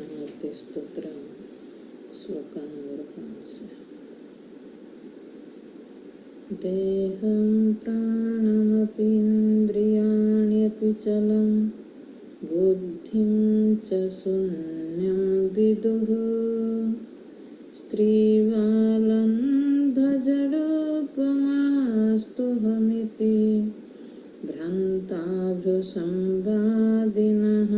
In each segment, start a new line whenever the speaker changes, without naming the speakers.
दक्षिणामूर्ति स्तोत्र श्लोक नंबर 5 से। देहं प्राणमपि इन्द्रियाण्यपि चलं बुद्धिं च शून्यं विदुः स्त्रीवालन्धजडोपमास्तुहमिति भ्रान्ताभ्रुसंवादिनः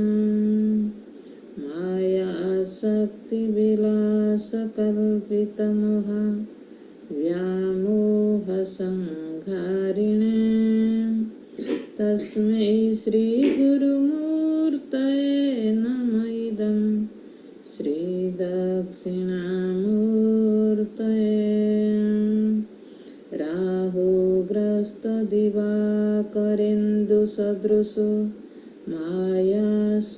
मायाशक्तिविलासकल्पितमोह व्यामोहसंहारिणे तस्मै श्रीगुरुमूर्तये नमः इदं श्रीदक्षिणामूर्तये। राहुग्रस्तदिवाकरेन्दुसदृशो मायासमाच्छादनात्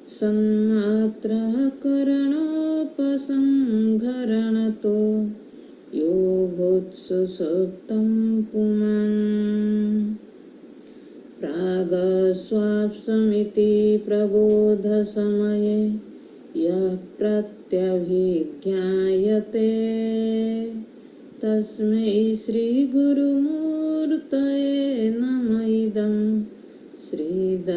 सन्मात्रकरणोपसंहरणतो यो भूत्सुषुप्तं पुमान् प्रागस्वाप्समिति प्रबोधसमये यः प्रत्यभिज्ञायते तस्मै श्रीगुरुमूर्तये नमः इदं श्रीदक्षिणामूर्तये।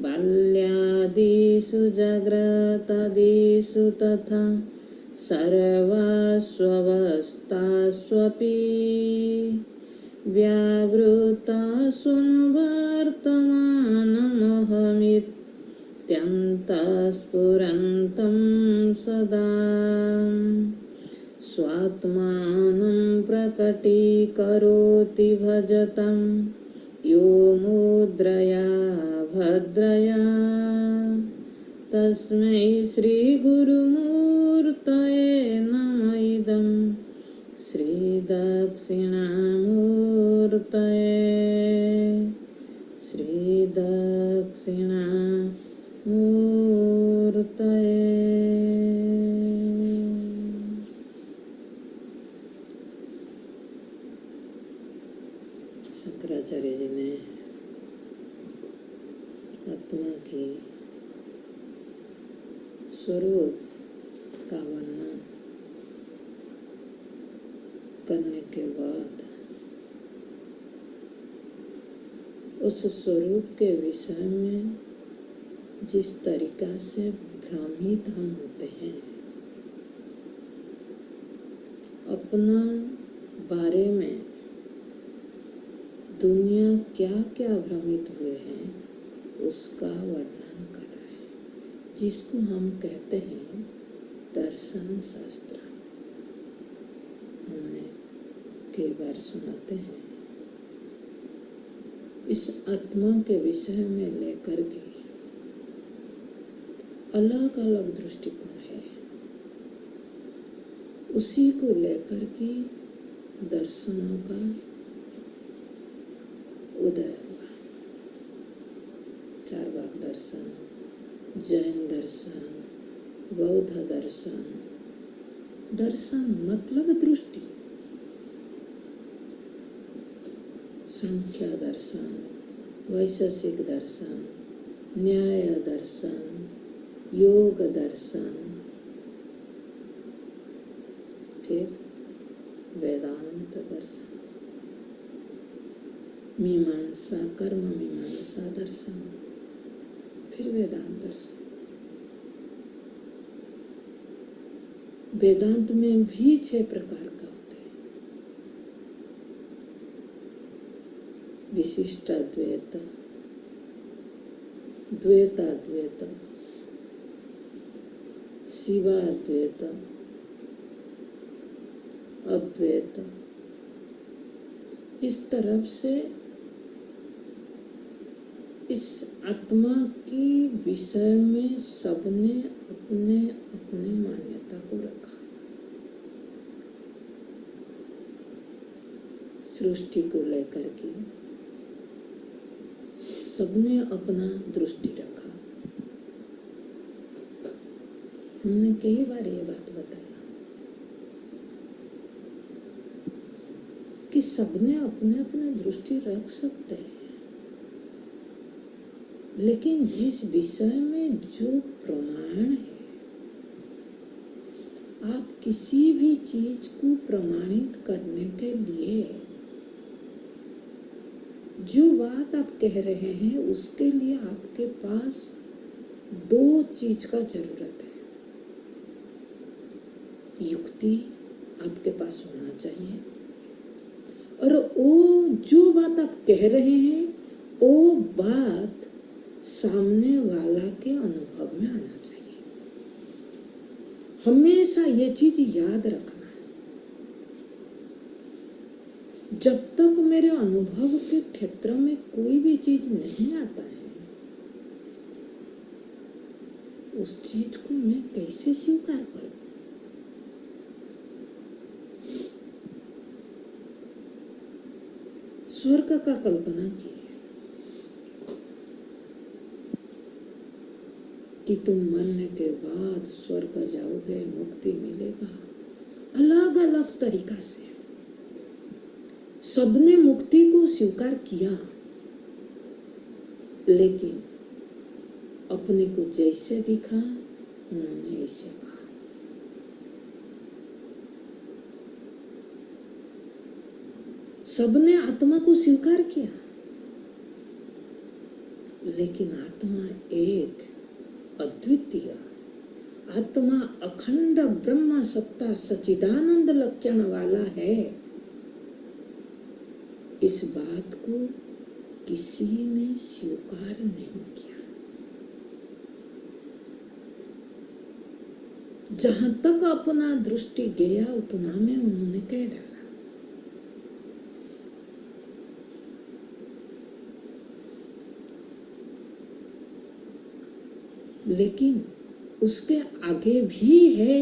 बाल्यादिषु जाग्रतादिषु तथा सर्वास्वस्थास्वपि व्यावृतासुन्वर्तमानमहमित्यन्तःस्फुरन्तं सदा स्वात्मानं प्रकटीकरोति भजतं यो मुद्रया भद्रया तस्मै श्रीगुरुमूर्तये नमः इदं श्रीदक्षिणामूर्तये श्रीदक्षिणामूर्तये। शंकराचार्य जी ने आत्मा की स्वरूप का वर्णन करने के बाद उस स्वरूप के विषय में जिस तरीका से भ्रमित हम होते हैं, अपना बारे में दुनिया क्या क्या भ्रमित हुए हैं उसका वर्णन कर रहे हैं, जिसको हम कहते हैं दर्शन शास्त्र। हमें कई बार सुनाते हैं। इस आत्मा के विषय में लेकर के अलग अलग दृष्टिकोण है, उसी को लेकर के दर्शनों का उदय हुआ। चार्वाक दर्शन, जैन दर्शन, बौद्ध दर्शन। दर्शन मतलब दृष्टि। संख्या दर्शन, वैशेषिक दर्शन, न्याय दर्शन, योग दर्शन, फिर वेदांत दर्शन, मीमांसा, कर्म मीमांसा दर्शन, फिर वेदांत दर्शन। वेदांत में भी 6 प्रकार का होते हैं। विशिष्टाद्वैत, द्वैताद्वैत, शिवाद्वैत, अद्वैत। इस तरफ से इस आत्मा की विषय में सबने अपने अपने मान्यता को रखा। सृष्टि को लेकर के सबने अपना दृष्टि रखा। हमने कई बार ये बात बताया कि सबने अपने अपने दृष्टि रख सकते हैं, लेकिन जिस विषय में जो प्रमाण है, आप किसी भी चीज को प्रमाणित करने के लिए जो बात आप कह रहे हैं, उसके लिए आपके पास दो चीज का जरूरत है। युक्ति आपके पास होना चाहिए, और वो जो बात आप कह रहे हैं, वो बात सामने वाला के अनुभव में आना चाहिए। हमेशा ये चीज याद रखना है। जब तक मेरे अनुभव के क्षेत्र में कोई भी चीज नहीं आता है, उस चीज को मैं कैसे स्वीकार करूं? स्वर्ग का कल्पना कीजिए कि तुम मरने के बाद स्वर्ग जाओगे, मुक्ति मिलेगा। अलग अलग तरीका से सबने मुक्ति को स्वीकार किया, लेकिन अपने को जैसे दिखा उन्होंने ऐसे कहा। सबने आत्मा को स्वीकार किया, लेकिन आत्मा एक अद्वितीय, आत्मा अखंड ब्रह्म सत्ता सच्चिदानंद लक्षण वाला है। इस बात को किसी ने स्वीकार नहीं किया। जहां तक अपना दृष्टि गया, उतना में उन्होंने कह डाला। लेकिन उसके आगे भी है,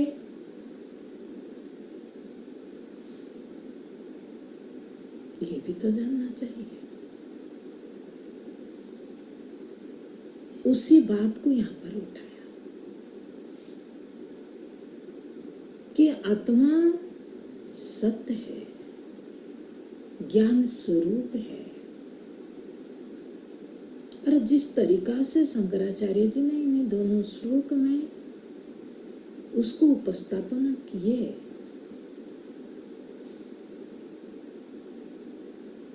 ये भी तो जानना चाहिए। उसी बात को यहां पर उठाया कि आत्मा सत्य है, ज्ञान स्वरूप है। और जिस तरीका से शंकराचार्य जी ने इन्हें दोनों श्लोक में उसको उपस्थापन किए,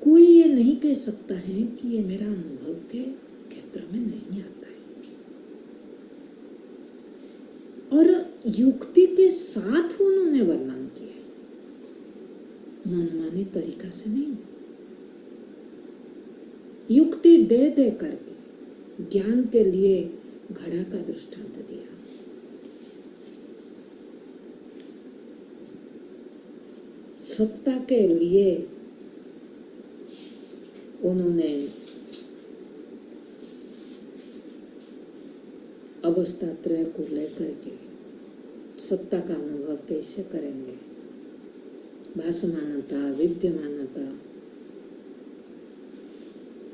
कोई ये नहीं कह सकता है कि ये मेरा अनुभव के क्षेत्र में नहीं आता है। और युक्ति के साथ उन्होंने वर्णन किया, मनमानी तरीका से नहीं। युक्ति दे दे करके ज्ञान के लिए घड़ा का दृष्टांत दिया। सत्ता के लिए उन्होंने अवस्था त्रय को लेकर के सत्ता का अनुभव कैसे करेंगे, भासमानता, विद्यमानता,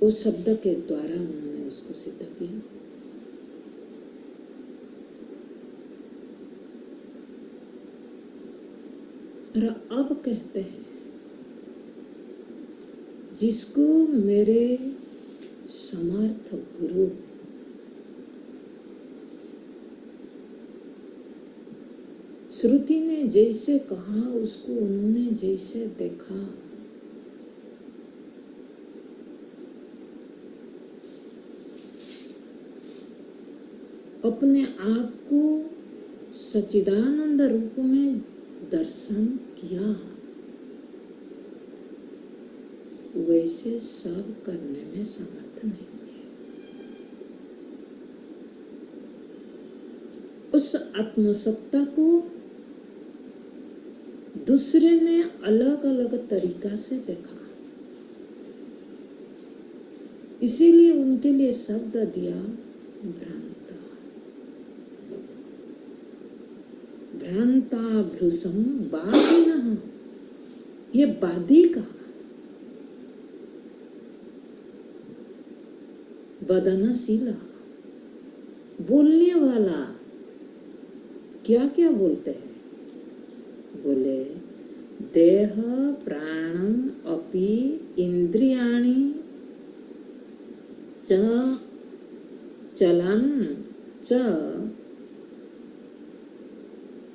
उस शब्द के द्वारा उन्होंने उसको सिद्ध किया। और अब कहते हैं, जिसको मेरे समर्थ गुरु श्रुति ने जैसे कहा, उसको उन्होंने जैसे देखा, अपने आप को सच्चिदानंद रूप में दर्शन किया, वैसे सब करने में समर्थ नहीं है। उस आत्मसत्ता को दूसरे ने अलग अलग तरीका से देखा, इसीलिए उनके लिए शब्द दिया भ्रांता। भ्रांता भ्रूसम बाधिनः, ये बाधी का वदनशील, बोलने वाला क्या क्या बोलते हैं? बोले देह प्राणम अपि इंद्रियाणि च चलम च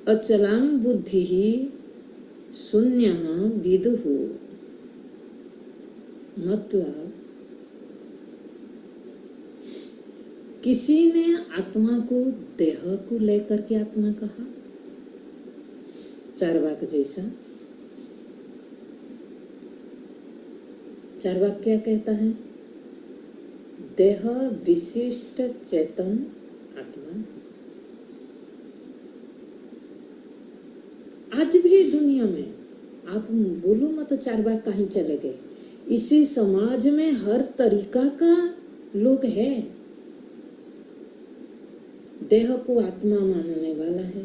अचलम बुद्धि शून्य विदुः। मतलब किसी ने आत्मा को देह को लेकर के आत्मा कहा, चार्वाक जैसा। चार्वाक क्या कहता है? देह विशिष्ट चेतन आत्मा। आज भी दुनिया में आप बोलो मत चार्वाक कहीं चले गए, इसी समाज में हर तरीका का लोग है। देह को आत्मा मानने वाला है,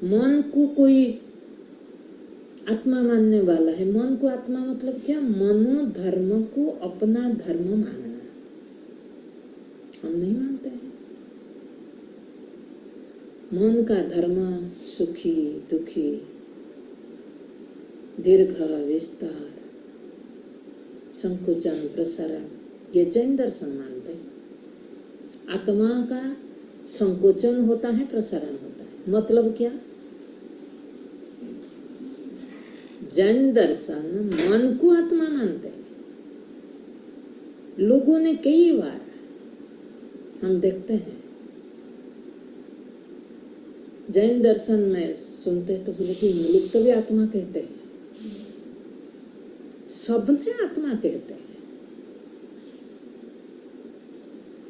मन को कोई आत्मा मानने वाला है। मन को आत्मा मतलब क्या? मनो धर्म को अपना धर्म मानना। हम नहीं मानते हैं। मन का धर्म सुखी दुखी, दीर्घ विस्तार, संकुचन प्रसारण, ये जैन दर्शन मानते हैं। आत्मा का संकोचन होता है, प्रसारण होता है। मतलब क्या? जैन दर्शन मन को आत्मा मानते हैं। लोगों ने कई बार हम देखते हैं जैन दर्शन में सुनते तो बोले कि मुलुक तो भी आत्मा कहते हैं, सबने आत्मा कहते हैं,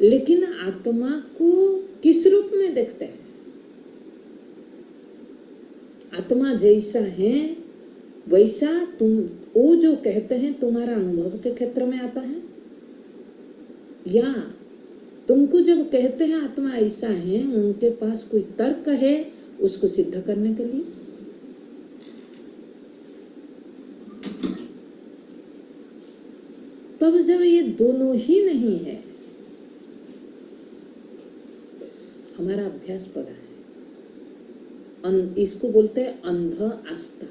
लेकिन आत्मा को किस रूप में देखते हैं? आत्मा जैसा है वैसा तुम वो जो कहते हैं तुम्हारा अनुभव के क्षेत्र में आता है, या तुमको जब कहते हैं आत्मा ऐसा है उनके पास कोई तर्क है उसको सिद्ध करने के लिए? तब जब ये दोनों ही नहीं है, हमारा अभ्यास पड़ा है, इसको बोलते हैं अंध आस्था।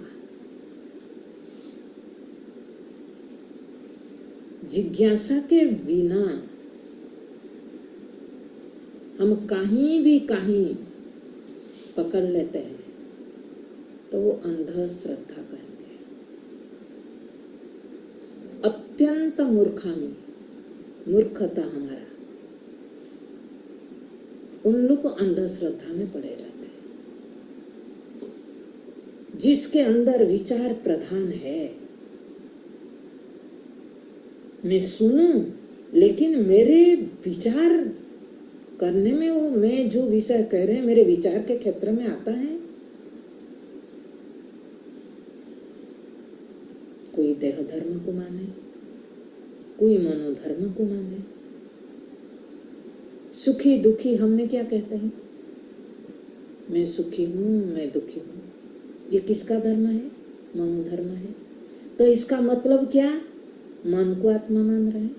जिज्ञासा के बिना हम कहीं भी कहीं पकड़ लेते हैं तो वो अंध श्रद्धा कहेंगे। अत्यंत मूर्खामी, मूर्खता हमारा, उन लोग अंधश्रद्धा में पड़े रहते हैं। जिसके अंदर विचार प्रधान है, मैं सुनूं लेकिन मेरे विचार करने में वो मैं जो विषय कह रहे हैं मेरे विचार के क्षेत्र में आता है। कोई देह धर्म को माने, कोई मनोधर्म को माने। सुखी दुखी हमने क्या कहते हैं? मैं सुखी हूं, मैं दुखी हूं। ये किसका धर्म है? मनोधर्म है। तो इसका मतलब क्या? मन को आत्मा मान रहे हैं।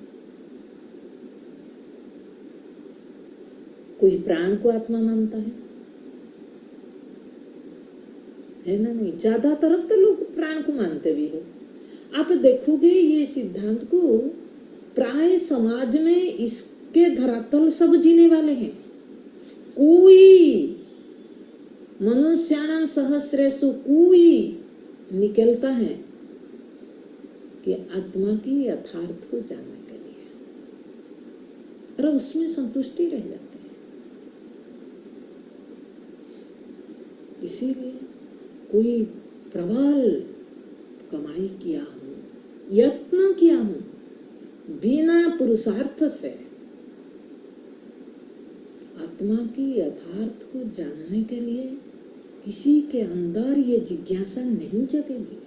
कोई प्राण को आत्मा मानता है ना? नहीं, ज्यादातर तो लोग प्राण को मानते भी हो। आप देखोगे ये सिद्धांत को प्राय समाज में इसके धरातल सब जीने वाले हैं। कोई मनुष्याणाम सहस्रेषु कोई निकलता है कि आत्मा की यथार्थ को जानने के लिए, और उसमें संतुष्टि रह जाती है। इसीलिए कोई प्रबल कमाई किया हूं, यत्न किया हूं बिना पुरुषार्थ से, आत्मा की यथार्थ को जानने के लिए किसी के अंदर ये जिज्ञासा नहीं जगेगी।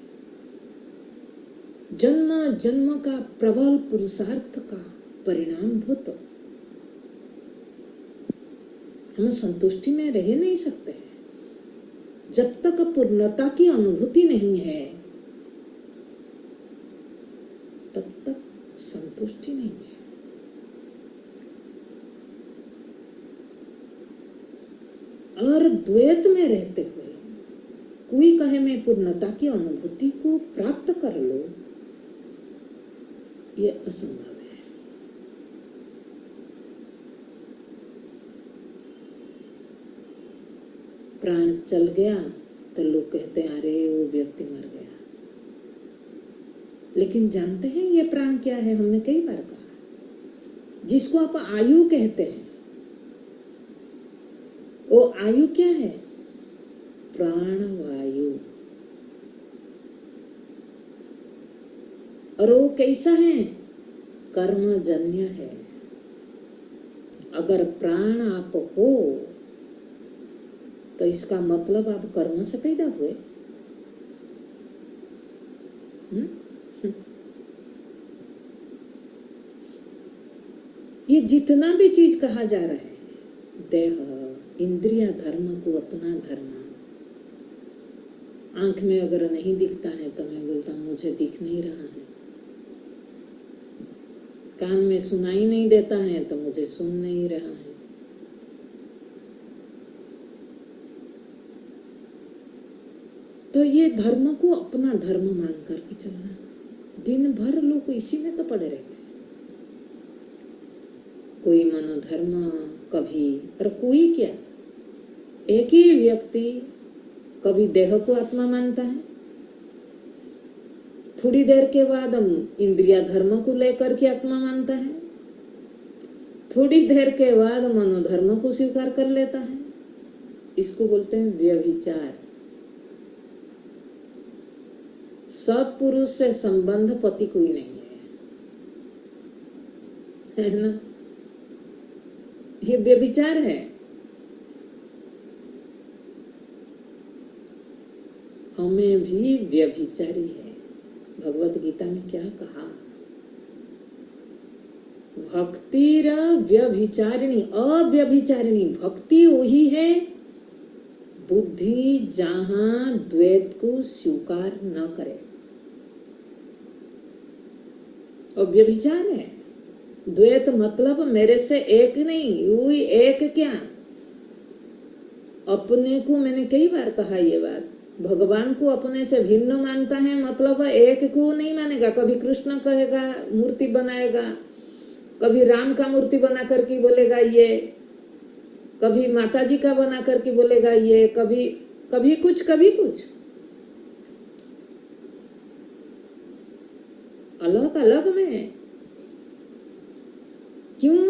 जन्म जन्म का प्रबल पुरुषार्थ का परिणाम भूत हम संतुष्टि में रह नहीं सकते हैं। जब तक पूर्णता की अनुभूति नहीं है तब तक संतुष्टि नहीं है। और द्वैत में रहते हुए कोई कहे मैं पूर्णता की अनुभूति को प्राप्त कर लो, ये असंभव है। प्राण चल गया तो लोग कहते हैं अरे वो व्यक्ति मर गया, लेकिन जानते हैं ये प्राण क्या है? हमने कई बार कहा, जिसको आप आयु कहते हैं, वो आयु क्या है? प्राण वायु। और वो कैसा है? कर्मजन्य है। अगर प्राण आप हो तो इसका मतलब आप कर्म से पैदा हुए। ये जितना भी चीज कहा जा रहा है, देह इंद्रिया धर्म को अपना धर्म, आंख में अगर नहीं दिखता है तो मैं बोलता हूं मुझे दिख नहीं रहा है, कान में सुनाई नहीं देता है तो मुझे सुन नहीं रहा है। तो ये धर्म को अपना धर्म मान करके चलना। दिन भर लोग इसी में तो पड़े रहते हैं, कोई मनोधर्म कभी, और कोई क्या, एक ही व्यक्ति कभी देह को आत्मा मानता है, थोड़ी देर के बाद हम इंद्रिया धर्म को लेकर के आत्मा मानता है, थोड़ी देर के बाद मनोधर्म को स्वीकार कर लेता है। इसको बोलते हैं व्यभिचार। सब पुरुष से संबंध पति कोई नहीं है ना? ये व्यभिचार है। हमें भी व्यभिचारी है। भगवत गीता में क्या कहा? भक्तिर व्यभिचारिणी, अव्यभिचारिणी भक्ति वही है बुद्धि जहां द्वैत को स्वीकार न करे। और व्यभिचार है द्वैत, मतलब मेरे से एक नहीं, वही एक क्या, अपने को, मैंने कई बार कहा ये बात, भगवान को अपने से भिन्न मानता है, मतलब एक को नहीं मानेगा। कभी कृष्ण कहेगा, मूर्ति बनाएगा, कभी राम का मूर्ति बना करके बोलेगा ये, कभी माता जी का बना करके बोलेगा ये, कभी कभी कुछ, कभी कुछ, अलग अलग में। क्यों?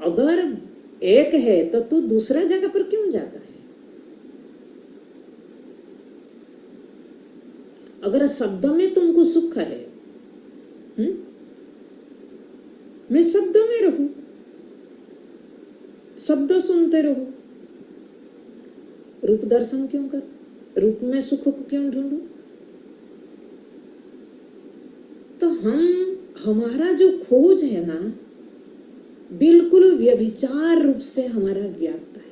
अगर एक है तो तू दूसरा जगह पर क्यों जाता है? अगर शब्द में तुमको सुख है, मैं शब्द में रहूं, शब्द सुनते रहो, रूप दर्शन क्यों कर? रूप में सुख को क्यों ढूंढूं? तो हमारा जो खोज है ना, बिल्कुल व्यभिचार रूप से हमारा व्याप्त है।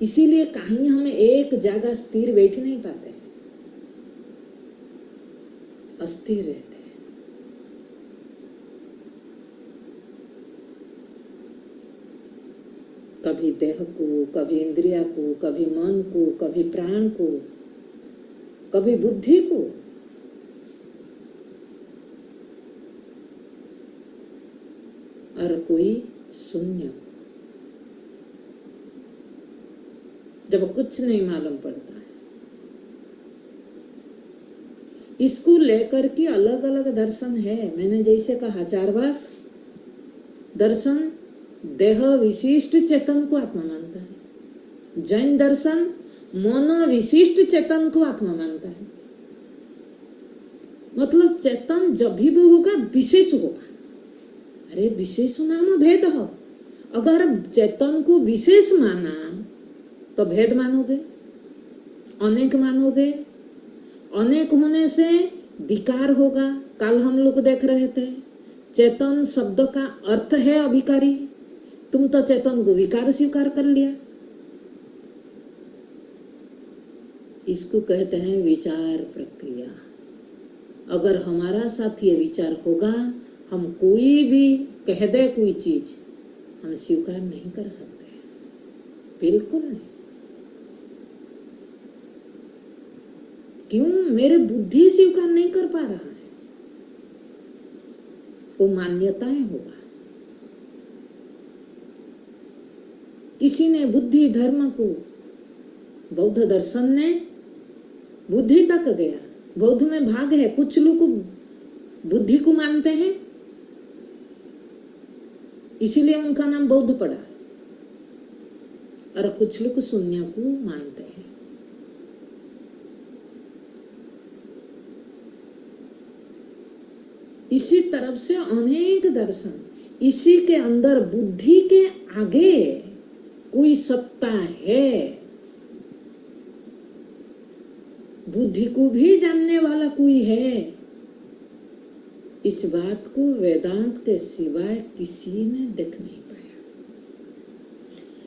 इसीलिए कहीं हम एक जगह स्थिर बैठ नहीं पाते, अस्थिर रहते। कभी देह को, कभी इंद्रिया को, कभी मन को, कभी प्राण को, कभी बुद्धि को। और कोई शून्य को, जब कुछ नहीं मालूम पड़ता है। इसको लेकर के अलग अलग दर्शन है। मैंने जैसे कहा, चार्वाक दर्शन देह विशिष्ट चेतन को आत्मा मानता है, जैन दर्शन मन विशिष्ट चेतन को आत्मा मानता है। मतलब चेतन जब भी होगा विशेष होगा। अरे विशेष नाम भेद हो। अगर चेतन को विशेष माना तो भेद मानोगे, अनेक मानोगे, अनेक होने से विकार होगा। कल हम लोग देख रहे थे, चेतन शब्द का अर्थ है अभिकारी, तुम तो चेतन को विकार स्वीकार कर लिया। इसको कहते हैं विचार प्रक्रिया। अगर हमारा साथ ये विचार होगा, हम कोई भी कह दे कोई चीज हम स्वीकार नहीं कर सकते, बिल्कुल नहीं। क्यों? मेरे बुद्धि स्वीकार नहीं कर पा रहा है, वो मान्यताएं होगा। किसी ने बुद्धि धर्म को, बौद्ध दर्शन ने बुद्धि तक गया। बौद्ध में भाग है, कुछ लोग बुद्धि को मानते हैं, इसीलिए उनका नाम बौद्ध पड़ा, और कुछ लोग शून्य को मानते हैं। इसी तरफ से अनेक दर्शन, इसी के अंदर बुद्धि के आगे कोई सत्ता है, बुद्धि को भी जानने वाला कोई है, इस बात को वेदांत के सिवाय किसी ने देख नहीं पाया।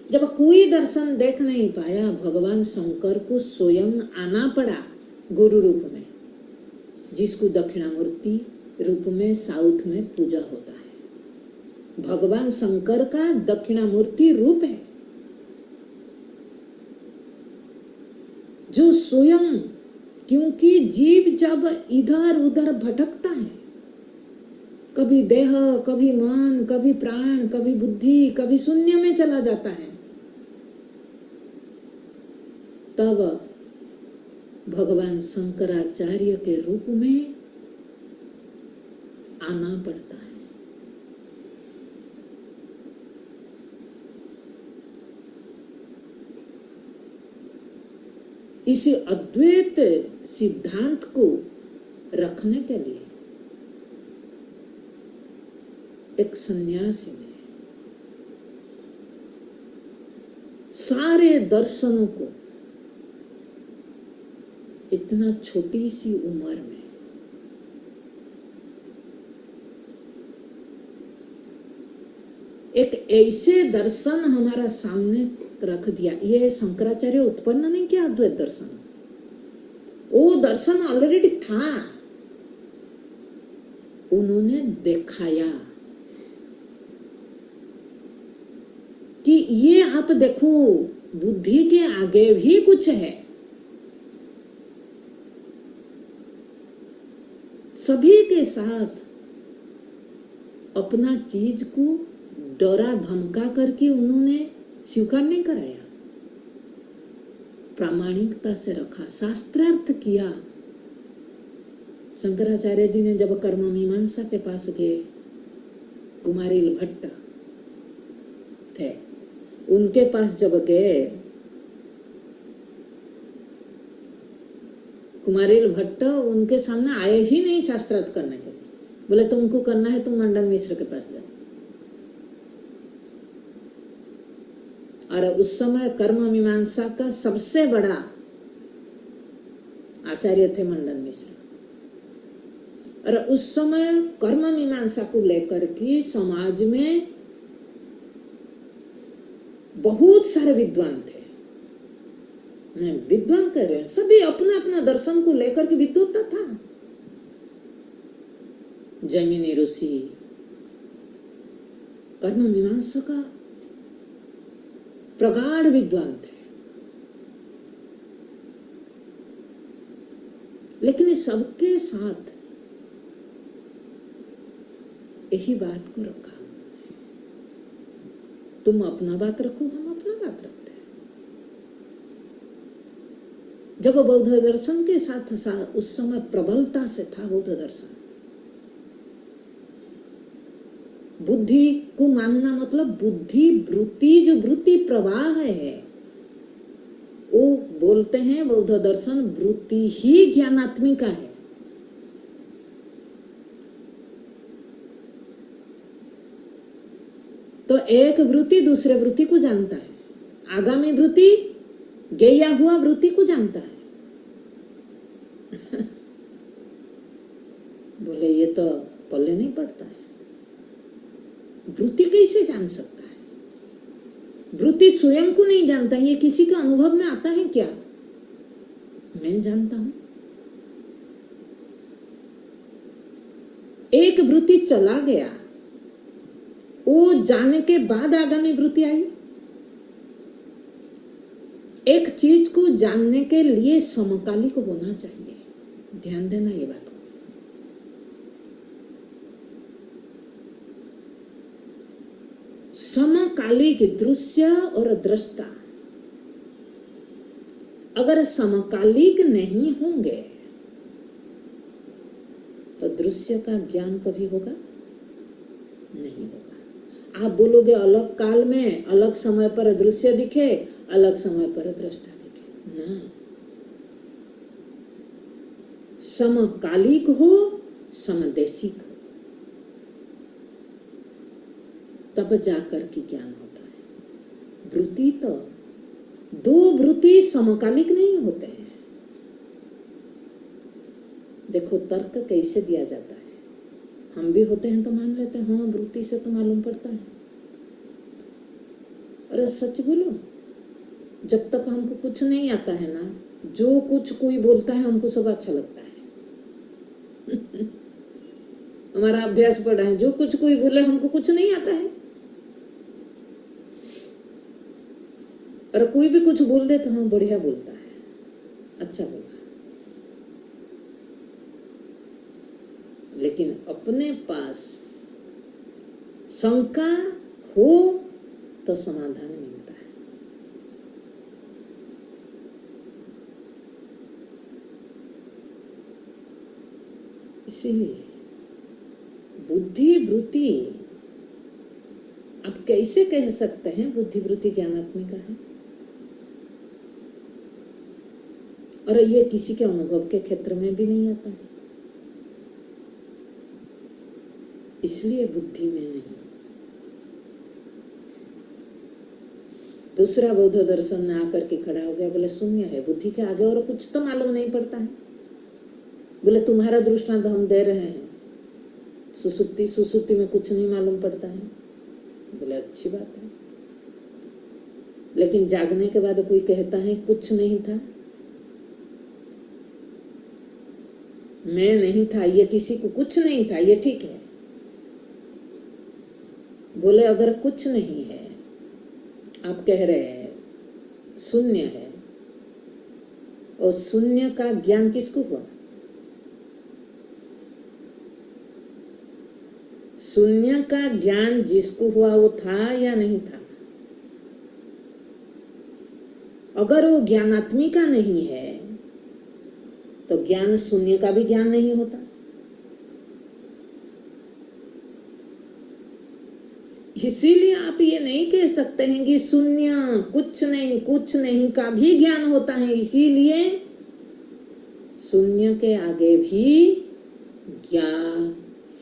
जब कोई दर्शन देख नहीं पाया, भगवान शंकर को स्वयं आना पड़ा गुरु रूप में, जिसको दक्षिणामूर्ति रूप में साउथ में पूजा होता है। भगवान शंकर का दक्षिणामूर्ति रूप है, जो स्वयं, क्योंकि जीव जब इधर उधर भटकता है, कभी देह, कभी मन, कभी प्राण, कभी बुद्धि, कभी शून्य में चला जाता है, तब भगवान शंकराचार्य के रूप में आना पड़ता है। इसी अद्वैत सिद्धांत को रखने के लिए एक सन्यासी ने सारे दर्शनों को इतना छोटी सी उम्र में एक ऐसे दर्शन हमारा सामने रख दिया। ये शंकराचार्य उत्पन्न नहीं किया अद्वैत दर्शन, वो दर्शन ऑलरेडी था, उन्होंने दिखाया कि ये आप देखो, बुद्धि के आगे भी कुछ है। सभी के साथ अपना चीज को डरा धमका करके उन्होंने स्वीकार नहीं कराया, प्रामाणिकता से रखा, शास्त्रार्थ किया। शंकराचार्य जी ने जब कर्म मीमांसा के पास गए, कुमारिल भट्ट थे, उनके पास जब गए, कुमारिल भट्ट उनके सामने आए ही नहीं शास्त्रार्थ करने के लिए, बोले तुमको करना है तुम मंडन मिश्र के पास जाओ। और उस समय कर्म मीमांसा का सबसे बड़ा आचार्य थे मंडन मिश्र, और उस समय कर्म मीमांसा को लेकर के समाज में बहुत सारे विद्वान थे। मैं विद्वान कह रहे हैं, सभी अपना अपना दर्शन को लेकर के विद्वत्ता था। जैमिनी ऋषि कर्म मीमांसा का प्रगाढ़ विद्वान थे, लेकिन इस सबके साथ यही बात को रखा, तुम अपना बात रखो, हम अपना बात रखते हैं। जब बौद्ध दर्शन के साथ साथ उस समय प्रबलता से था बौद्ध दर्शन, बुद्धि को मानना मतलब बुद्धि वृत्ति, जो वृत्ति प्रवाह है, वो बोलते हैं बौद्ध दर्शन वृत्ति ही ज्ञानात्मिका है। तो एक वृत्ति दूसरे वृत्ति को जानता है, आगामी वृत्ति गया हुआ वृत्ति को जानता है। बोले ये तो पल्ले नहीं पड़ता है, वृत्ति कैसे जान सकता है? वृत्ति स्वयं को नहीं जानता, ये किसी के अनुभव में आता है क्या? मैं जानता हूं। एक वृत्ति चला गया, वो जानने के बाद आगामी वृत्ति आई। एक चीज को जानने के लिए समकालिक होना चाहिए। ध्यान देना ये बात को। समकालिक दृश्य और दृष्टा अगर समकालिक नहीं होंगे तो दृश्य का ज्ञान कभी होगा नहीं होगा। आप बोलोगे अलग काल में अलग समय पर दृश्य दिखे, अलग समय पर दृष्टा दिखे ना। समकालिक हो, समदेशिक हो, तब जाकर के ज्ञान होता है। वृत्ति तो दो वृत्ति समकालिक नहीं होते हैं। देखो तर्क कैसे दिया जाता है, हम भी होते हैं तो मान लेते हैं, हाँ वृत्ति से तो मालूम पड़ता है। अरे सच बोलो, जब तक हमको कुछ नहीं आता है ना, जो कुछ कोई बोलता है हमको सब अच्छा लगता है। हमारा अभ्यास पड़ा है, जो कुछ कोई बोले हमको कुछ नहीं आता है, और कोई भी कुछ बोल दे तो हाँ बढ़िया बोलता है, अच्छा बोला। लेकिन अपने पास शंका हो तो समाधान मिलता है। इसीलिए बुद्धि वृत्ति, आप कैसे कह सकते हैं बुद्धि वृत्ति ज्ञानात्मिका है? और ये किसी के अनुभव के क्षेत्र में भी नहीं आता है, इसलिए बुद्धि में नहीं। दूसरा बौद्ध दर्शन में आकर के खड़ा हो गया, बोले शून्य है, बुद्धि के आगे और कुछ तो मालूम नहीं पड़ता है। बोले तुम्हारा दृष्टांत हम दे रहे हैं, सुसुप्ति में कुछ नहीं मालूम पड़ता है। बोले अच्छी बात है, लेकिन जागने के बाद कोई कहता है कुछ नहीं था, मैं नहीं था, ये किसी को कुछ नहीं था, ये ठीक है। बोले अगर कुछ नहीं है, आप कह रहे हैं शून्य है, और शून्य का ज्ञान किसको हुआ? शून्य का ज्ञान जिसको हुआ वो था या नहीं था? अगर वो ज्ञानात्मिका नहीं है तो ज्ञान शून्य का भी ज्ञान नहीं होता। इसीलिए आप ये नहीं कह सकते हैं कि शून्य कुछ नहीं का भी ज्ञान होता है। इसीलिए शून्य के आगे भी ज्ञान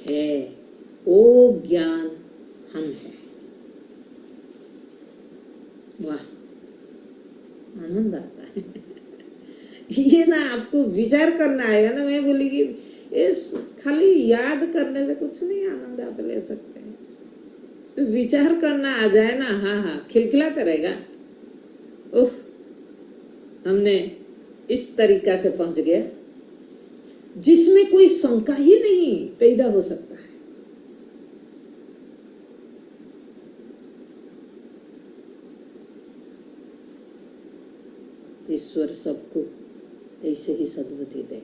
है, वो ज्ञान हम है। वाह, आनंद आता है। ये ना आपको विचार करना आएगा ना, मैं बोलेगी इस खाली याद करने से कुछ नहीं आनंद आप ले सकते हैं। विचार करना आ जाए ना, हाँ खिलखिलाता रहेगा। ओह, हमने इस तरीका से पहुंच गया जिसमें कोई शंका ही नहीं पैदा हो सकता है। ईश्वर सबको ऐसे ही सद्बुद्धि दे।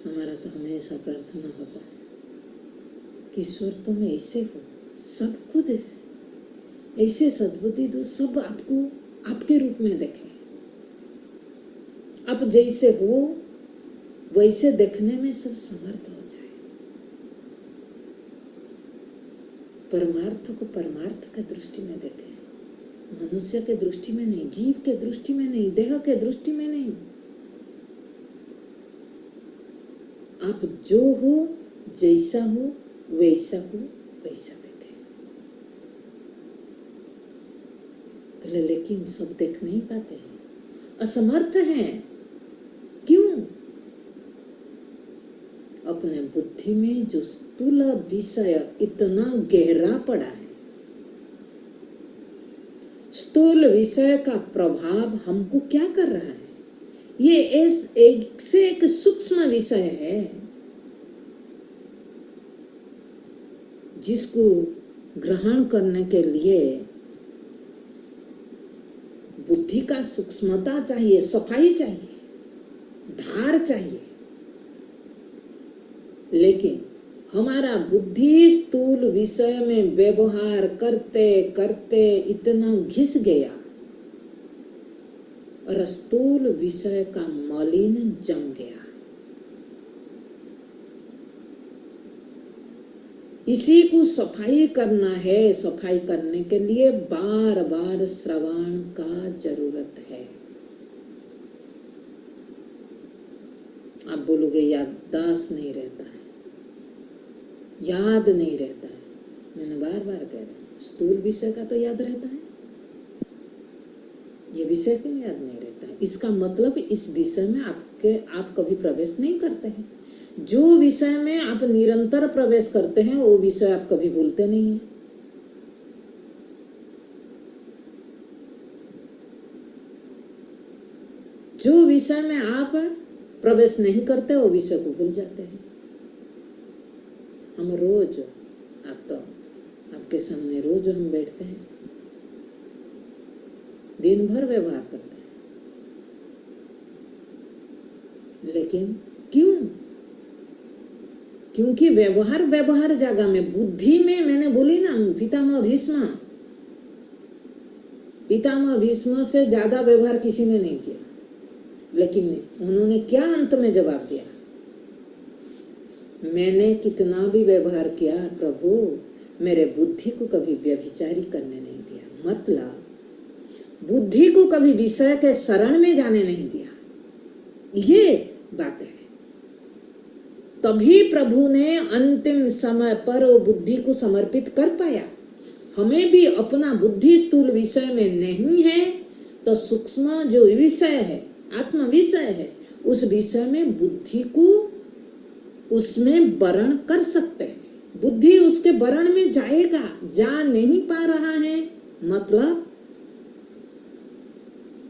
हमारा तो हमेशा प्रार्थना होता है कि ईश्वर तुम ऐसे हो, सबको दे, ऐसे सद्बुद्धि दो, सब आपको आपके रूप में देखे। आप जैसे हो वैसे देखने में सब समर्थ हो जाए। परमार्थ को परमार्थ के दृष्टि में देखे, मनुष्य के दृष्टि में नहीं, जीव के दृष्टि में नहीं, देह के दृष्टि में नहीं। आप जो हो, जैसा हो, वैसा देखे। बोले लेकिन सब देख नहीं पाते हैं, असमर्थ हैं। क्यों? अपने बुद्धि में जो स्थूल विषय इतना गहरा पड़ा है, स्थूल विषय का प्रभाव हमको क्या कर रहा है? ये एक से एक सूक्ष्म विषय है जिसको ग्रहण करने के लिए बुद्धि का सूक्ष्मता चाहिए, सफाई चाहिए, धार चाहिए। लेकिन हमारा बुद्धि स्थूल विषय में व्यवहार करते करते इतना घिस गया और स्थूल विषय का मलिन जम गया। इसी को सफाई करना है। सफाई करने के लिए बार बार श्रवण का जरूरत है। आप बोलोगे याददाश्त नहीं रहता है, याद नहीं रहता है। मैंने बार बार कह रहा हूं, स्थूल विषय का तो याद रहता है, ये विषय क्यों याद नहीं रहता है? इसका मतलब इस विषय में आप कभी प्रवेश नहीं करते हैं। जो विषय में आप निरंतर प्रवेश करते हैं वो विषय आप कभी भूलते नहीं हैं। जो विषय में आप प्रवेश नहीं करते वो विषय को भूल जाते हैं। हम रोज, आप तो आपके सामने रोज हम बैठते हैं, दिन भर व्यवहार करते हैं, लेकिन क्यों? क्योंकि व्यवहार जगह में, बुद्धि में, मैंने बोली ना, पितामह भीष्म से ज्यादा व्यवहार किसी ने नहीं किया। लेकिन उन्होंने क्या अंत में जवाब दिया? मैंने कितना भी व्यवहार किया प्रभु, मेरे बुद्धि को कभी व्यभिचारी करने नहीं दिया। मतलब बुद्धि को कभी विषय के शरण में जाने नहीं दिया। ये बात है। तभी प्रभु ने अंतिम समय पर वो बुद्धि को समर्पित कर पाया। हमें भी अपना बुद्धि स्थूल विषय में नहीं है तो सूक्ष्म जो विषय है, आत्म विषय है, उस विषय में बुद्धि को उसमें वर्ण कर सकते हैं। बुद्धि उसके वर्ण में जाएगा, जा नहीं पा रहा है, मतलब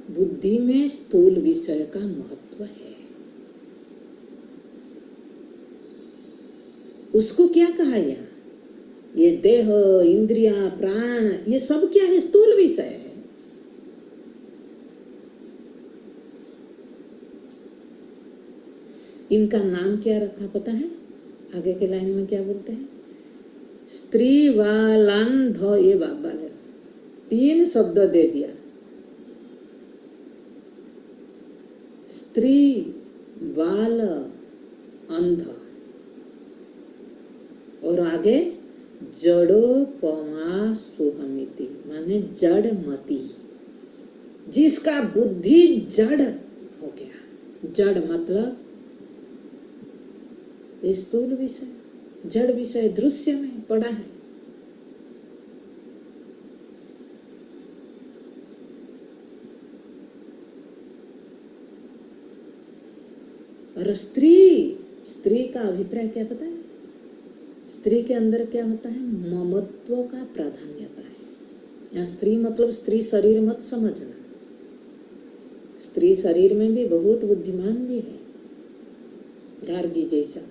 बुद्धि में स्थूल विषय का महत्व है। उसको क्या कहा यहाँ? ये देह, इंद्रिया, प्राण, ये सब क्या है? स्थूल विषय है। इनका नाम क्या रखा पता है? आगे के लाइन में क्या बोलते हैं? स्त्री वालान ध, ये बाबा ने 3 शब्द दे दिया। स्त्री बाल अंध, और आगे जड़ोपमा सुहमिति, माने जड़ मती, जिसका बुद्धि जड़ हो गया। जड़ मतलब स्थूल विषय, जड़ विषय दृश्य में पड़ा है। और स्त्री का अभिप्राय क्या पता है? स्त्री के अंदर क्या होता है? ममत्व का प्राधान्यता है। यहाँ स्त्री मतलब स्त्री शरीर मत समझना। स्त्री शरीर में भी बहुत बुद्धिमान भी है, गार्गी जैसा।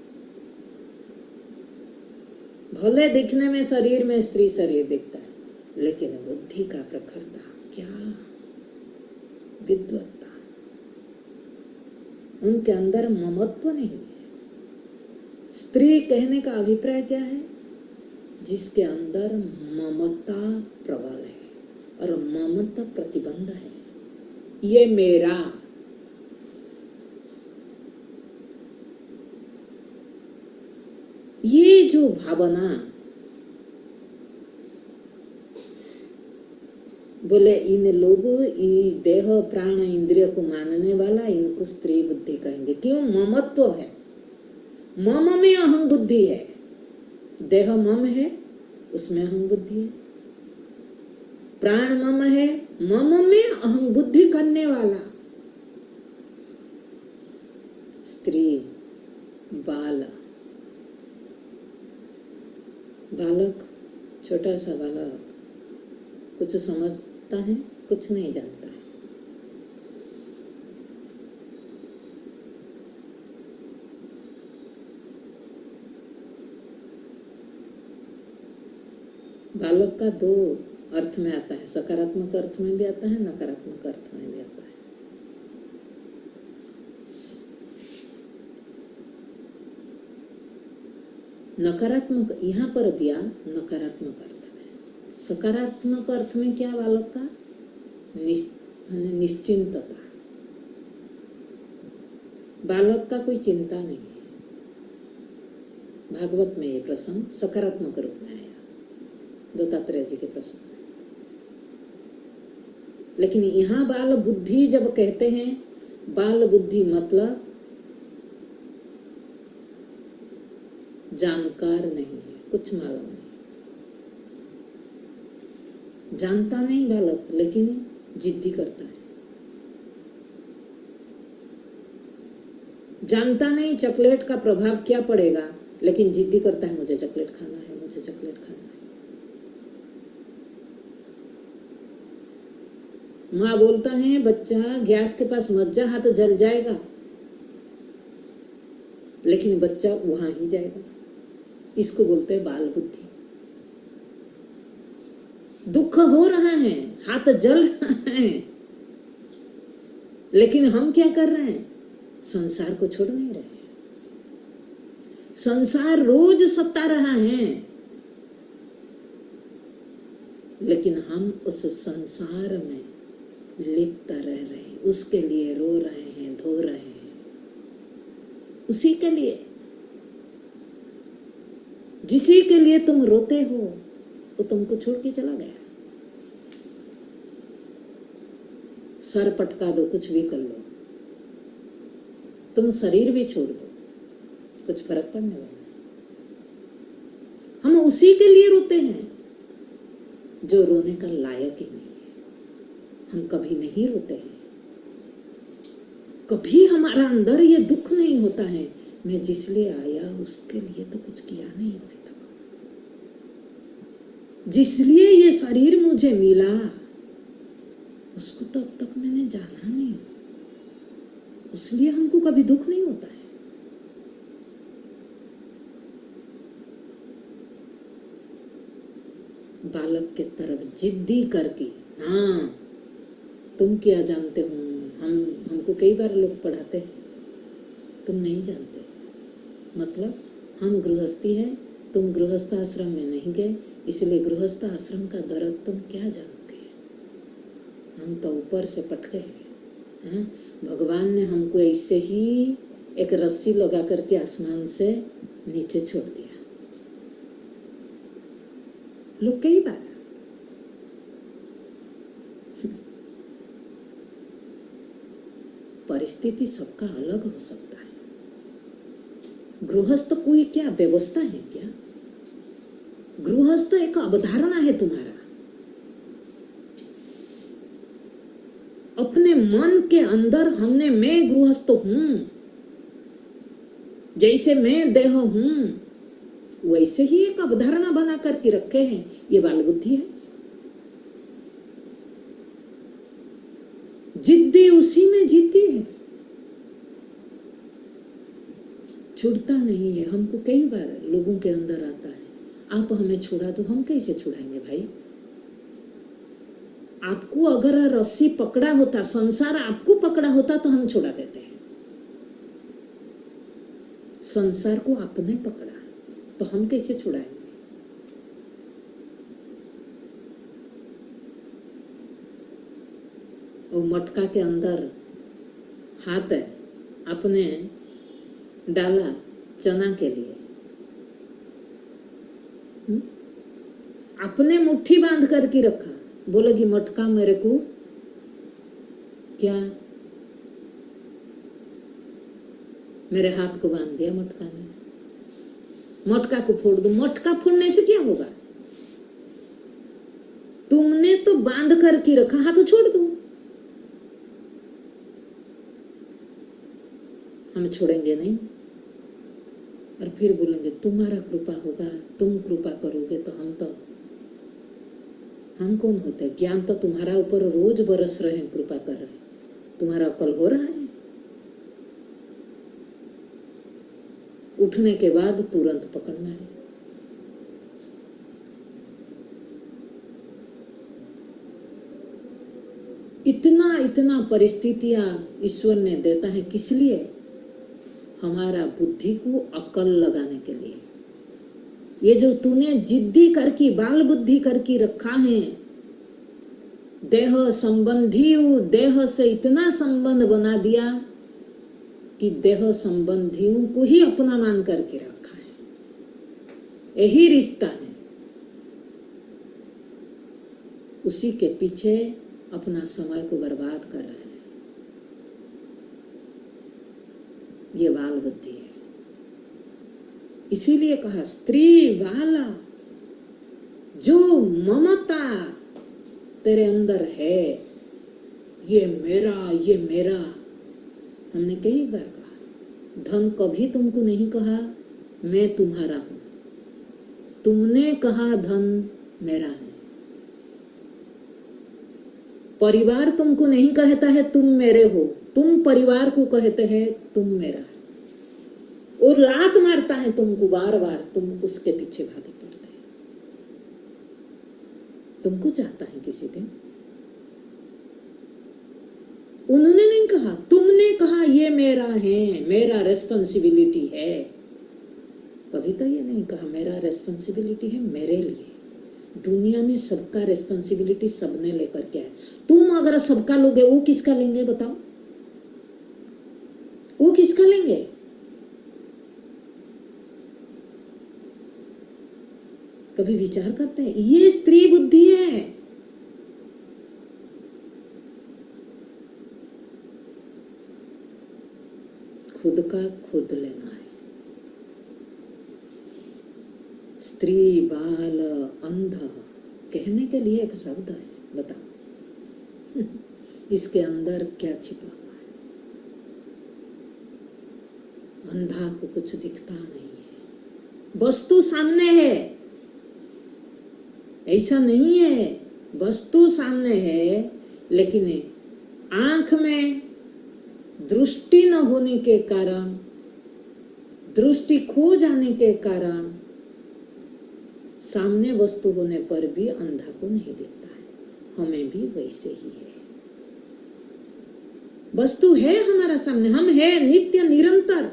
भले दिखने में शरीर में स्त्री शरीर दिखता है, लेकिन बुद्धि का प्रखरता, क्या विद्वत्ता, उनके अंदर ममत्व नहीं है। स्त्री कहने का अभिप्राय क्या है? जिसके अंदर ममता प्रबल है और ममता प्रतिबंध है। ये मेरा, ये जो भावना, बोले इन लोगों, देह प्राण इंद्रिय को मानने वाला, इनको स्त्री बुद्धि कहेंगे। क्यों? ममत्व है। मम में अहम बुद्धि है। देह मम है, उसमें अहम बुद्धि है। प्राण मम है, मम में अहम बुद्धि करने वाला। स्त्री बाल, बालक, छोटा सा बालक, कुछ समझता है, कुछ नहीं जानता है। बालक का 2 अर्थ में आता है, सकारात्मक अर्थ में भी आता है, नकारात्मक अर्थ में भी आता है। नकारात्मक यहाँ पर दिया नकारात्मक अर्थ में। सकारात्मक अर्थ में क्या बालक का निश्चिंतता, बालक का कोई चिंता नहीं है। भागवत में ये प्रसंग सकारात्मक रूप में आया दत्तात्रेय जी के प्रसंग में। लेकिन यहाँ बाल बुद्धि जब कहते हैं, बाल बुद्धि मतलब जानकार नहीं है, कुछ मालूम नहीं, जानता नहीं बालक, लेकिन जिद्दी करता है। जानता नहीं चॉकलेट का प्रभाव क्या पड़ेगा, लेकिन जिद्दी करता है, मुझे चॉकलेट खाना है, मुझे चॉकलेट खाना है। माँ बोलता है बच्चा गैस के पास मत जा, हाथ जल जाएगा, लेकिन बच्चा वहां ही जाएगा। इसको बोलते हैं बाल बुद्धि। दुख हो रहा है, हाथ जल रहा है, लेकिन हम क्या कर रहे हैं, संसार को छोड़ नहीं रहे। संसार रोज सता रहा है, लेकिन हम उस संसार में लिप्त रह रहे हैं, उसके लिए रो रहे हैं, धो रहे हैं, उसी के लिए। जिसी के लिए तुम रोते हो वो तुमको छोड़ के चला गया। सर पटका दो, कुछ भी कर लो, तुम शरीर भी छोड़ दो, कुछ फर्क पड़ने वाला। हम उसी के लिए रोते हैं जो रोने का लायक ही नहीं है। हम कभी नहीं रोते हैं, कभी हमारा अंदर ये दुख नहीं होता है, मैं जिस लिए आया उसके लिए तो कुछ किया नहीं अभी तक, जिसलिए ये शरीर मुझे मिला उसको तो अब तक मैंने जाना नहीं, इसलिए हमको कभी दुख नहीं होता है। बालक के तरफ जिद्दी करके, हाँ तुम क्या जानते हो, हमको कई बार लोग पढ़ाते हैं, तुम नहीं जानते, मतलब हम गृहस्थी है, तुम गृहस्थ आश्रम में नहीं गए, इसलिए गृहस्थ आश्रम का दर्द तुम क्या जानोगे। हम तो ऊपर से पटके हैं। भगवान ने हमको ऐसे ही एक रस्सी लगा करके आसमान से नीचे छोड़ दिया। लोग कई बार परिस्थिति सबका अलग हो सकता है। गृहस्थ कोई क्या व्यवस्था है क्या? गृहस्थ एक अवधारणा है तुम्हारा, अपने मन के अंदर हमने मैं गृहस्थ हूं, जैसे मैं देह हूं, वैसे ही एक अवधारणा बना करके रखे हैं। ये बाल बुद्धि है। जिद्दी उसी में जीती है, छूटता नहीं है। हमको कई बार लोगों के अंदर आता है, आप हमें छुड़ा दो, हम कैसे छुड़ाएंगे भाई? आपको अगर रस्सी पकड़ा होता, संसार आपको पकड़ा होता तो हम छुड़ा देते हैं। संसार को आपने पकड़ा तो हम कैसे छुड़ाएंगे? वो मटका के अंदर हाथ है, आपने डाला चना के लिए, आपने मुट्ठी बांध करके रखा, बोलेगी मटका मेरे को क्या, मेरे हाथ को बांध दिया मटका ने, मटका को फोड़ दो। मटका फोड़ने से क्या होगा? तुमने तो बांध करके रखा, हाथ छोड़ दो। हम छोड़ेंगे नहीं, और फिर बोलेंगे तुम्हारा कृपा होगा, तुम कृपा करोगे तो हम कौन होते हैं? ज्ञान तो तुम्हारा ऊपर रोज बरस रहे हैं, कृपा कर रहे हैं, तुम्हारा अकल हो रहा है। उठने के बाद तुरंत पकड़ना है। इतना इतना परिस्थितियां ईश्वर ने देता है, किस लिए? हमारा बुद्धि को अकल लगाने के लिए। ये जो तूने जिद्दी करके बाल बुद्धि करके रखा है, देह संबंधी देह से इतना संबंध बना दिया कि देह संबंधियों को ही अपना मान करके रखा है, यही रिश्ता है। उसी के पीछे अपना समय को बर्बाद कर रहे हैं। ये बाल बुद्धि है। इसीलिए कहा स्त्री वाला जो ममता तेरे अंदर है, ये मेरा। हमने कई बार कहा, धन कभी तुमको नहीं कहा मैं तुम्हारा हूं, तुमने कहा धन मेरा है। परिवार तुमको नहीं कहता है तुम मेरे हो, तुम परिवार को कहते हैं तुम मेरा है, और लात मारता है तुमको बार बार, तुम उसके पीछे भागे पड़ते हैं। तुमको चाहता है किसी दिन? उन्होंने नहीं कहा, तुमने कहा ये मेरा है, मेरा रेस्पॉन्सिबिलिटी है। कभी तो ये नहीं कहा मेरा रेस्पॉन्सिबिलिटी है मेरे लिए। दुनिया में सबका रेस्पॉन्सिबिलिटी सबने लेकर के आए। तुम अगर सबका लोगे, वो किसका लेंगे बताओ? वो किसका लेंगे? कभी विचार करते हैं? ये स्त्री बुद्धि है। खुद का खुद लेना है। स्त्री बाल अंध कहने के लिए एक शब्द है, बताओ इसके अंदर क्या छिपा हुआ है? अंधा को कुछ दिखता नहीं है। वस्तु सामने है, ऐसा नहीं है, वस्तु सामने है, लेकिन आंख में दृष्टि न होने के कारण, दृष्टि खो जाने के कारण, सामने वस्तु होने पर भी अंधा को नहीं दिखता है। हमें भी वैसे ही है। वस्तु है हमारा सामने, हम है नित्य निरंतर,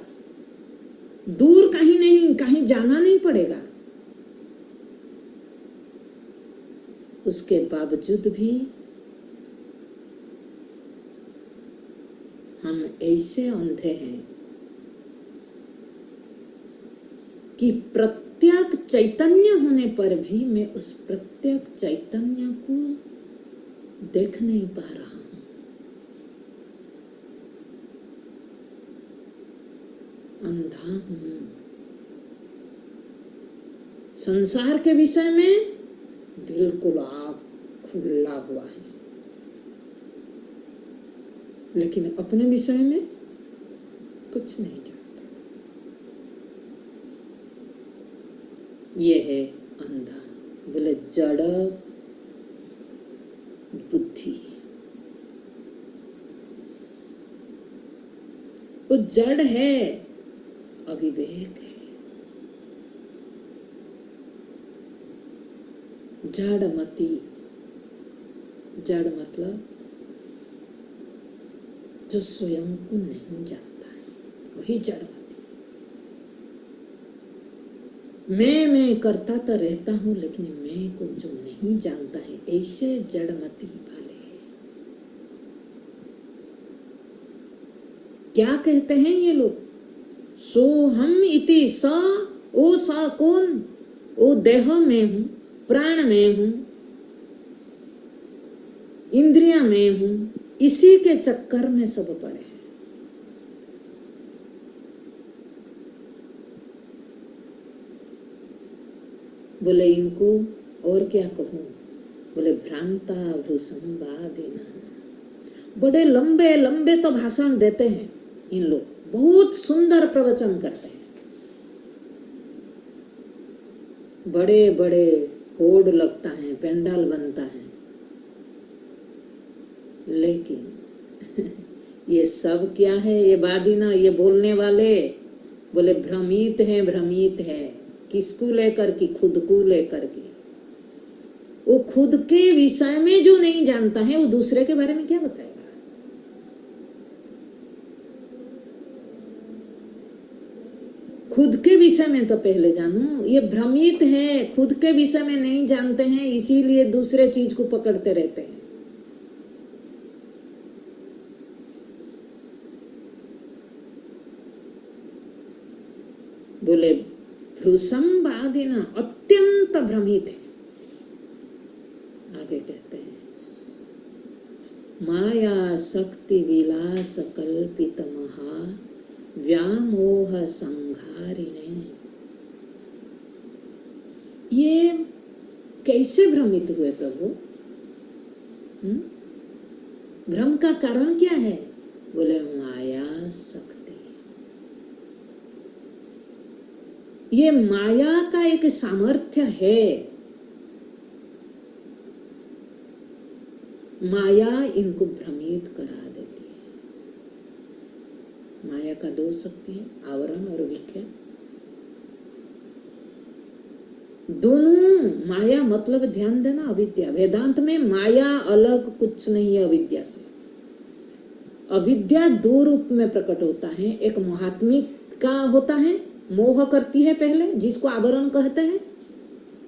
दूर कहीं नहीं, कहीं जाना नहीं पड़ेगा। उसके बावजूद भी हम ऐसे अंधे हैं कि प्रत्येक चैतन्य होने पर भी मैं उस प्रत्येक चैतन्य को देख नहीं पा रहा हूं। अंधा हूं। संसार के विषय में बिल्कुल आँख खुला हुआ है, लेकिन अपने विषय में कुछ नहीं जानता। ये है अंधा। बोले जड़ बुद्धि। वो जड़ है, अविवेक है। जड़मती, जड़ मतलब जो स्वयं को नहीं जानता है, वही जड़मती। मैं करता तो रहता हूं, लेकिन मैं को जो नहीं जानता है, ऐसे जड़मती वाले हैं। क्या कहते हैं ये लोग? सोहम इति स, ओ स कौन? ओ देह में हूं, प्राण में हूं, इंद्रिया में हूं। इसी के चक्कर में सब पड़े हैं। बोले इनको और क्या कहूं? बोले भ्रांता भ्रूसंवादिना। बड़े लंबे लंबे तो भाषण देते हैं इन लोग, बहुत सुंदर प्रवचन करते हैं, बड़े बड़े होर्ड लगता है, पेंडाल बनता है, लेकिन ये सब क्या है? ये बादीना, ये बोलने वाले बोले भ्रमित है, भ्रमित है। किसको लेकर के? खुद को लेकर के। वो खुद के विषय में जो नहीं जानता है, वो दूसरे के बारे में क्या बताएगा? खुद के विषय में तो पहले जानो। ये भ्रमित है, खुद के विषय में नहीं जानते हैं, इसीलिए दूसरे चीज को पकड़ते रहते हैं। बोले भ्रूसंवादिन अत्यंत भ्रमित है। आगे कहते हैं माया शक्ति विलास कल्पित महा व्यामोह संघारिणे। ये कैसे भ्रमित हुए प्रभु? भ्रम का कारण क्या है? बोले माया शक्ति। ये माया का एक सामर्थ्य है। माया इनको भ्रमित करा देती है। माया का दो शक्ति है, आवरण और विख्या। दोनों माया मतलब ध्यान देना अविद्या। वेदांत में माया अलग कुछ नहीं है अविद्या से। अविद्या दो रूप में प्रकट होता है। एक मोहात्मिक का होता है, मोह करती है पहले, जिसको आवरण कहते हैं।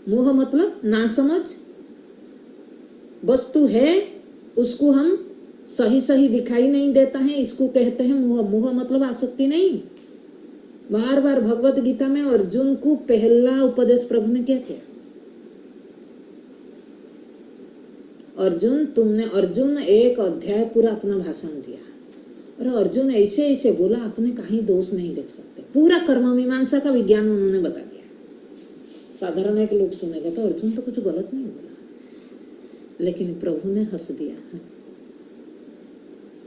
मोह मतलब नासमझ, वस्तु है उसको हम सही सही दिखाई नहीं देता है, इसको कहते हैं मोह। मोह मतलब आसक्ति नहीं। बार बार भगवत गीता में अर्जुन को पहला उपदेश प्रभु ने क्या किया? अर्जुन एक अध्याय पूरा अपना भाषण दिया और अर्जुन ऐसे ऐसे बोला, आपने कहीं दोष नहीं देख सकते। पूरा कर्म मीमांसा का विज्ञान उन्होंने बता दिया। साधारण एक लोग सुनेगा तो अर्जुन तो कुछ गलत नहीं बोला, लेकिन प्रभु ने हंस दिया।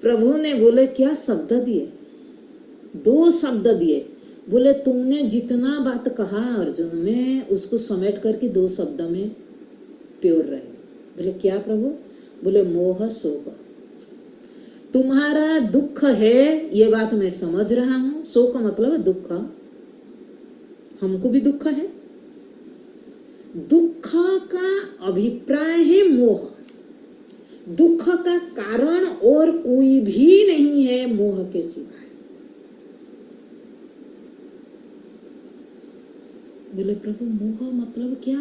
प्रभु ने बोले क्या शब्द दिए? दो शब्द दिए। बोले तुमने जितना बात कहा अर्जुन में, उसको समेट करके दो शब्द में प्योर रहे। बोले क्या प्रभु? बोले मोह शोक। तुम्हारा दुख है ये बात मैं समझ रहा हूं। शोक मतलब दुख, हमको भी दुख है। दुख का अभिप्राय है मोह। दुख का कारण और कोई भी नहीं है मोह के सिवाय। बोले प्रभु मोह मतलब क्या?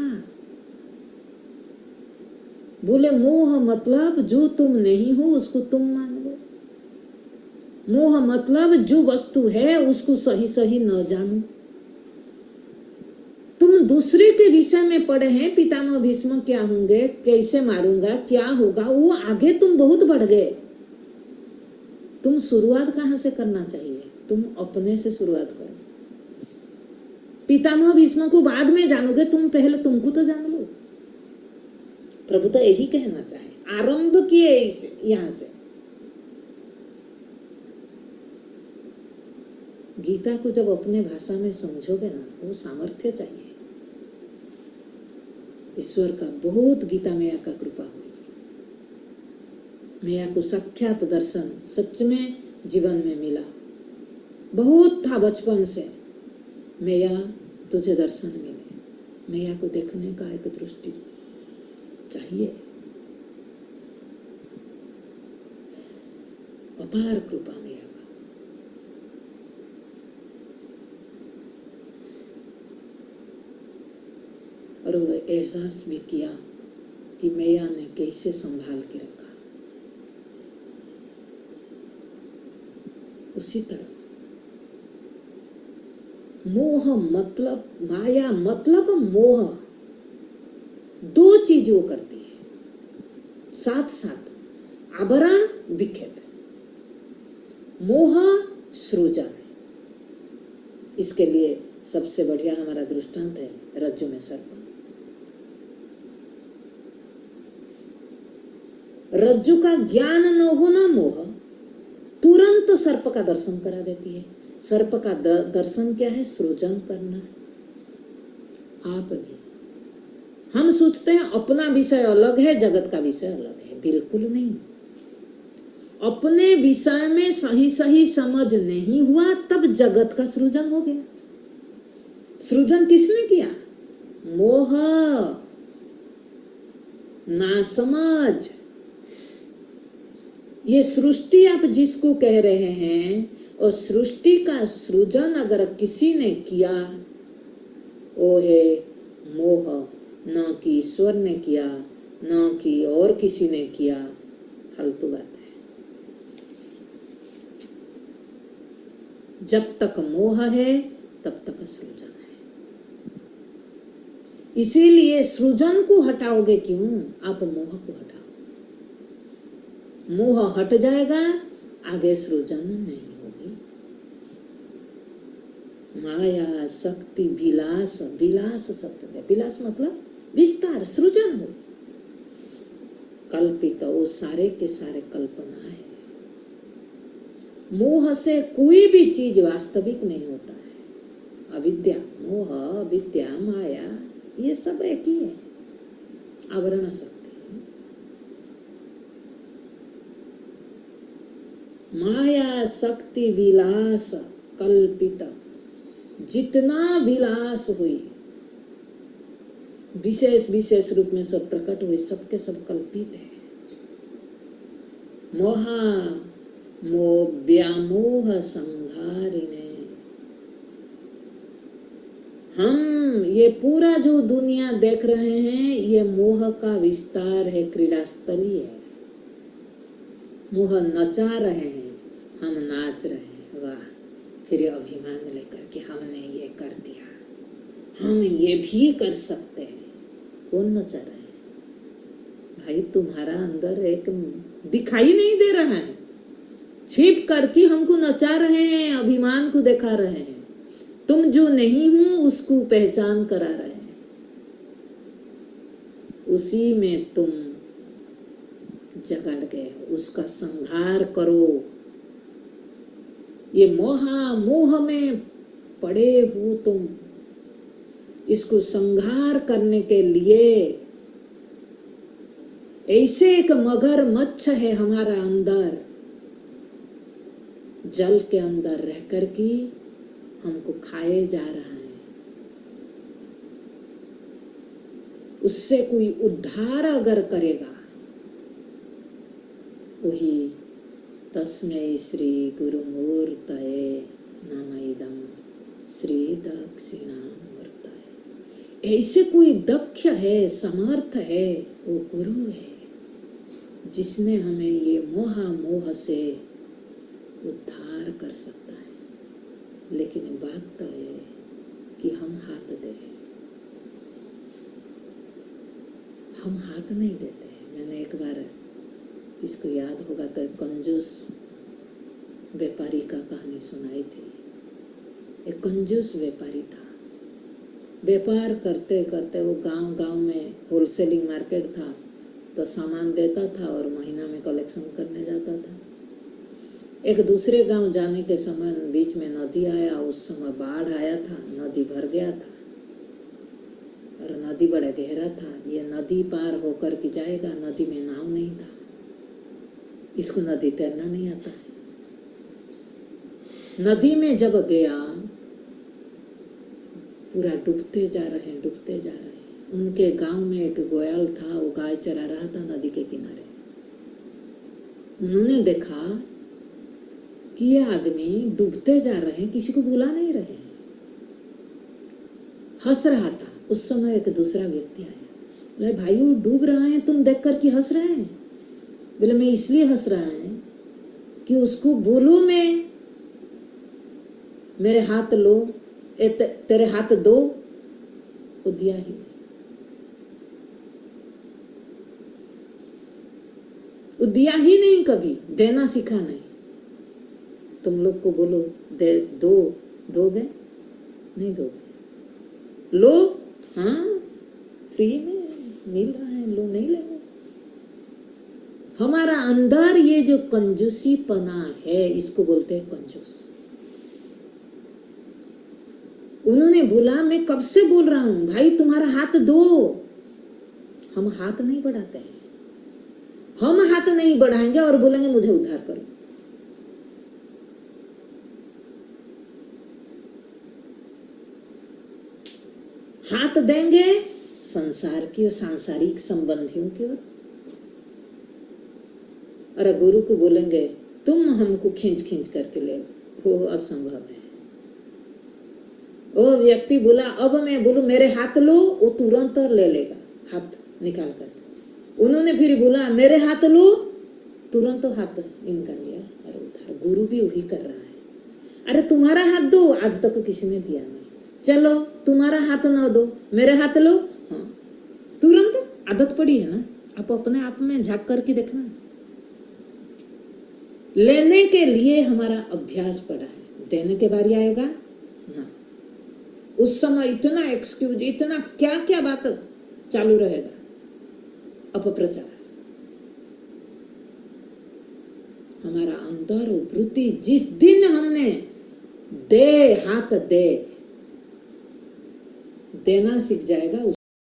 बोले मोह मतलब जो तुम नहीं हो उसको तुम मान लो। मोह मतलब जो वस्तु है उसको सही सही न जानो। तुम दूसरे के विषय में पड़े हैं, पितामह भीष्म क्या होंगे, कैसे मारूंगा, क्या होगा, वो आगे तुम बहुत बढ़ गए। तुम शुरुआत कहां से करना चाहिए? तुम अपने से शुरुआत करो। पितामह भीष्म को बाद में जानोगे, तुम पहले तुमको तो जान लो। प्रभु तो यही कहना चाहे। आरंभ किए इसे यहां से। गीता को जब अपने भाषा में समझोगे ना, वो सामर्थ्य चाहिए। ईश्वर का बहुत गीता मैया का कृपा हुई। मैया को साक्षात दर्शन सच में जीवन में मिला। बहुत था बचपन से, मैया तुझे दर्शन मिले। मैया को देखने का एक दृष्टि चाहिए। अपार कृपा मैया का। और वो एहसास भी किया कि मैया ने कैसे संभाल के रखा। उसी तरह मोह मतलब, माया मतलब मोह, दो चीज वो करती है साथ साथ। आवरण विक्षेप, मोह सृजन। इसके लिए सबसे बढ़िया हमारा दृष्टांत है रज्जु में सर्प। रज्जु का ज्ञान न होना मोह तुरंत सर्प का दर्शन करा देती है। सर्प का दर्शन क्या है? सृजन करना। आप भी, हम सोचते हैं अपना विषय अलग है, जगत का विषय अलग है। बिल्कुल नहीं। अपने विषय में सही सही समझ नहीं हुआ, तब जगत का सृजन हो गया। सृजन किसने किया? मोह, नासमझ। ये सृष्टि आप जिसको कह रहे हैं, और सृष्टि का सृजन अगर किसी ने किया वो है मोह, न कि ईश्वर ने किया, न कि और किसी ने किया। फालतू बात है। जब तक मोह है तब तक सृजन है। इसीलिए सृजन को हटाओगे क्यों? आप मोह को हटाओ। मोह हट जाएगा, आगे सृजन नहीं होगी। माया शक्ति विलास, विलास शब्द है, विलास मतलब विस्तार, सृजन हो। कल्पित, वो सारे के सारे कल्पना है। मोह से कोई भी चीज वास्तविक नहीं होता है। अविद्या, मोह, अविद्या, माया, ये सब एक ही है, आवरण शक्ति। माया शक्ति विलास कल्पित, जितना विलास हुई, विशेष विशेष रूप में सब प्रकट हुए, सबके सब कल्पित है। व्यामोह संघारिणे, हम ये पूरा जो दुनिया देख रहे हैं ये मोह का विस्तार है, क्रीड़ास्थली है। मोह नचा रहे हैं, हम नाच रहे हैं, वाह। फिर अभिमान लेकर के हमने ये कर दिया, हम ये भी कर सकते हैं। कौन नचा रहा है? भाई तुम्हारा अंदर एक दिखाई नहीं दे रहा है, छिप करके हमको नचा रहे हैं, अभिमान को दिखा रहे हैं। तुम जो नहीं हो उसको पहचान करा रहे हैं, उसी में तुम जगड़ गए, उसका संहार करो। ये मोह में पड़े हो तुम, इसको संहार करने के लिए ऐसे एक मगरमच्छ है हमारा अंदर, जल के अंदर रह कर के हमको खाए जा रहा है। उससे कोई उद्धार अगर करेगा, वही तस्मै श्री गुरुमूर्तये नमः श्री दक्षिणामूर्तये। ऐसे कोई दक्ष है, समर्थ है, वो गुरु है जिसने हमें ये मोह से उद्धार कर सकता है। लेकिन बात तो है कि हम हाथ दें, हम हाथ नहीं देते। मैंने एक बार, किसको याद होगा तो, एक कंजूस व्यापारी का कहानी सुनाई थी। एक कंजूस व्यापारी था, व्यापार करते करते वो गांव में होलसेलिंग मार्केट था, तो सामान देता था और महीना में कलेक्शन करने जाता था। एक दूसरे गांव जाने के समय बीच में नदी आया, उस समय बाढ़ आया था, नदी भर गया था और नदी बड़ा गहरा था। ये नदी पार होकर के जाएगा, नदी में नाव नहीं था, इसको नदी तैरना नहीं आता है। नदी में जब गया, पूरा डूबते जा रहे हैं, डूबते जा रहे हैं। उनके गांव में एक गोयल था, वो गाय चरा रहा था नदी के किनारे। उन्होंने देखा कि ये आदमी डूबते जा रहे हैं, किसी को बुला नहीं रहे हैं, हंस रहा था। उस समय एक दूसरा व्यक्ति आया, बोले भाई वो डूब रहा है, तुम देख कर के हंस रहे हैं? बोले मैं इसलिए हंस रहा है कि उसको बोलो, मैं मेरे हाथ लो, तेरे हाथ दो, वो दिया ही। वो दिया ही नहीं, कभी देना सीखा नहीं। तुम लोग को बोलो दे दो, दोगे? नहीं दोगे। लो, हाँ फ्री में मिल रहा है, लो, नहीं लेंगे। हमारा अंदर ये जो कंजूसी पना है, इसको बोलते हैं कंजूस। उन्होंने बोला मैं कब से बोल रहा हूं भाई तुम्हारा हाथ दो। हम हाथ नहीं बढ़ाते हैं, हम हाथ नहीं बढ़ाएंगे और बोलेंगे मुझे उद्धार करो। हाथ देंगे संसार की और सांसारिक संबंधियों की ओर, और गुरु को बोलेंगे तुम हमको खींच खींच करके ले लो, वो असंभव है। वो व्यक्ति बोला अब मैं बोलूं मेरे हाथ लो, वो तुरंत ले लेगा हाथ निकाल कर। उन्होंने फिर बोला मेरे हाथ लो, तुरंत हाथ इनका लिया और उधार। गुरु भी वही कर रहा है। अरे तुम्हारा हाथ दो, आज तक किसी ने दिया नहीं, चलो तुम्हारा हाथ ना दो, मेरे हाथ लो। हाँ, तुरंत आदत पड़ी है ना। आप अपने आप में झांक करके देखना। लेने के लिए हमारा अभ्यास पड़ा है, देने के बारी आएगा ना, उस समय इतना एक्सक्यूज, इतना क्या क्या बात चालू रहेगा, अपप्रचार। हमारा अंतर वृत्ति जिस दिन हमने दे हाथ दे देना सीख जाएगा,